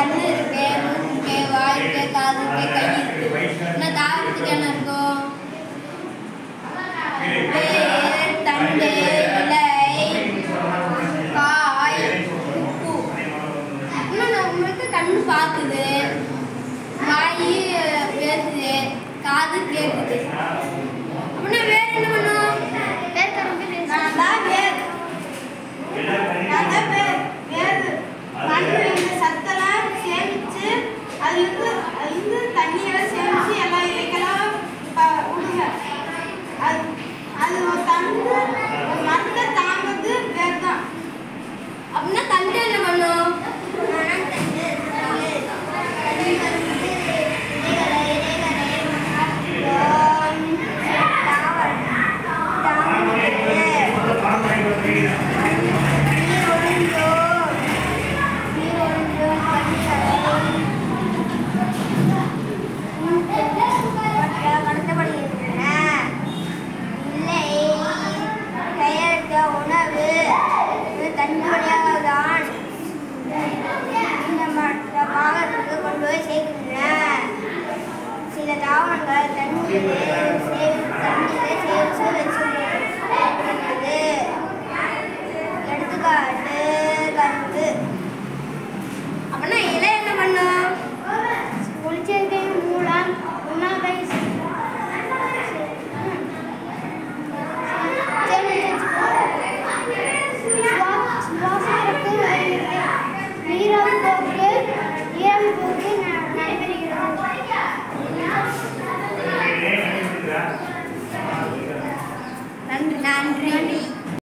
கண்ணு இருக்கு, மூக்கு இருக்கு, வாய் இருக்கு, காது இருக்கு, கை இருக்கு. இன்னும் தாவரத்துக்கு என்ன இருக்கும்? வேர், தண்டு, இலை, காய், உப்பு. இன்னும் நம்மளுக்கு கண்ணு பார்க்குது, வாய் பேசுது, காது கேட்குது. அப்படின்னா வேறு என்ன பண்ணும்? சத்தெல்லாம் சேமிச்சு அதுலேருந்து தண்ணியெல்லாம் சேமிச்சு எல்லா இலைக்கெல்லாம் விடுங்க. அது ஒரு தண்டு ஒரு மரத்தை தாங்கிறது வேறு தான். அப்படின்னா தண்டு என்ன பண்ணும்? உணவு தண்ணி வழியாக தான் இந்த பாகத்துக்கு கொண்டு போய் சேர்க்கின்றன. சில தாவரங்கள் தண்ணீர்